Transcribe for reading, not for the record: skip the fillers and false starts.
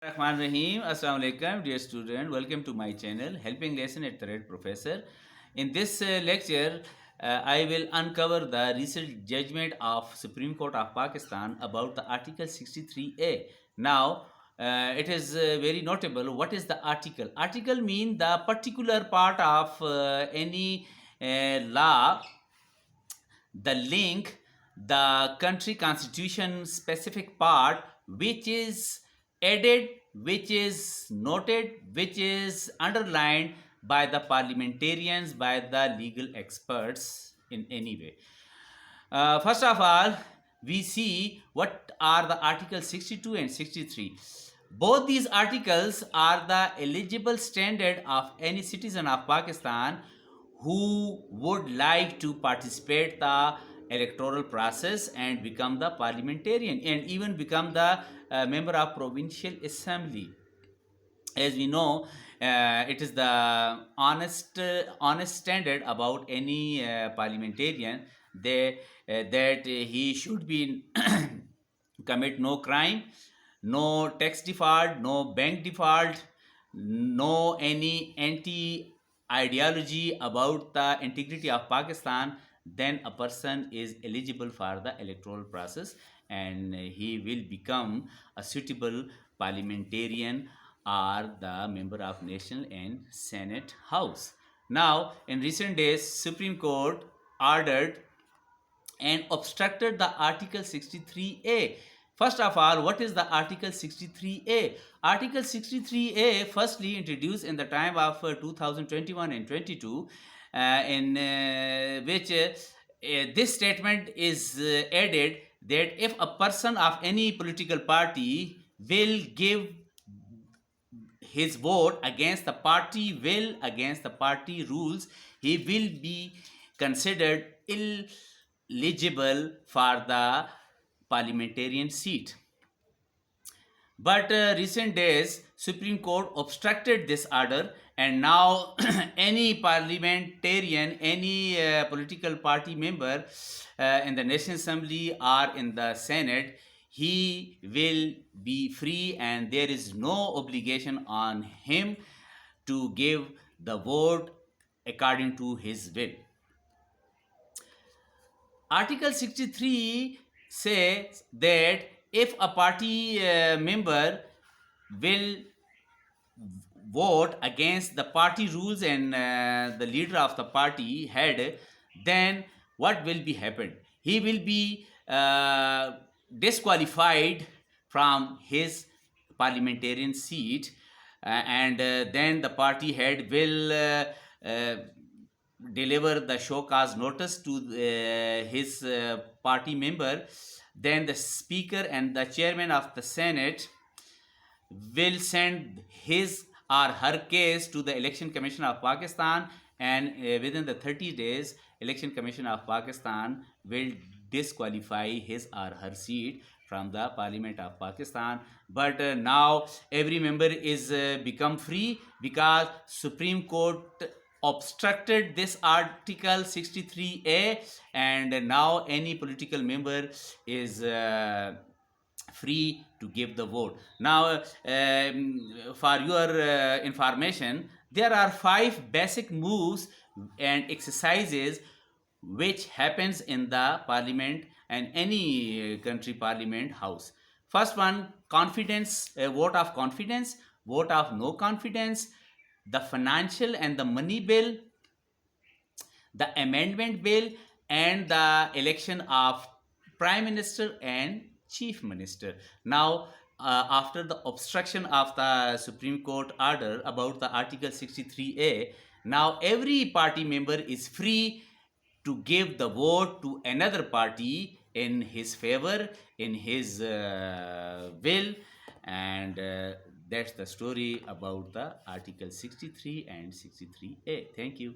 Rahman Rahim. Assalamu alaikum, dear student. Welcome to my channel, Helping Lesson at the Red Professor. In this lecture, I will uncover the recent judgment of Supreme Court of Pakistan about the Article 63A. Now, it is very notable. What is the article? Article mean the particular part of any law, the link, the country constitution specific part which is added, which is noted, which is underlined by the parliamentarians, by the legal experts in any way. First of all, we see what are the Article 62 and 63. Both these articles are the eligible standard of any citizen of Pakistan who would like to participate the electoral process and become the parliamentarian and even become the member of provincial assembly. As we know, it is the honest standard about any parliamentarian that he should be commit no crime, no tax default, no bank default, no any anti ideology about the integrity of Pakistan. Then a person is eligible for the electoral process and he will become a suitable parliamentarian or the member of National and Senate House. Now, in recent days, Supreme Court ordered and obstructed the Article 63A. First of all, what is the Article 63A? Article 63A firstly introduced in the time of 2021 and 22, in which this statement is added that if a person of any political party will give his vote against the party will, against the party rules, he will be considered eligible for the parliamentarian seat. But recent days, Supreme Court obstructed this order, and now any parliamentarian, any political party member in the National Assembly or in the Senate, he will be free and there is no obligation on him to give the vote according to his will. Article 63 says that if a party member will vote against the party rules and the leader of the party head, then what will be happened? He will be disqualified from his parliamentarian seat, and then the party head will deliver the show cause notice to his party member. Then the speaker and the chairman of the Senate will send his or her case to the Election Commission of Pakistan, and within the 30 days, Election Commission of Pakistan will disqualify his or her seat from the Parliament of Pakistan. But now every member is become free because Supreme Court obstructed this Article 63A, and now any political member is free to give the vote. Now, for your information, there are 5 basic moves and exercises which happens in the parliament and any country parliament house. First one, confidence, vote of confidence, vote of no confidence, the financial and the money bill, the amendment bill, and the election of prime minister and chief minister. Now, after the obstruction of the Supreme Court order about the Article 63A, now every party member is free to give the vote to another party in his favor, in his will, and that's the story about the Article 63 and 63A. Thank you.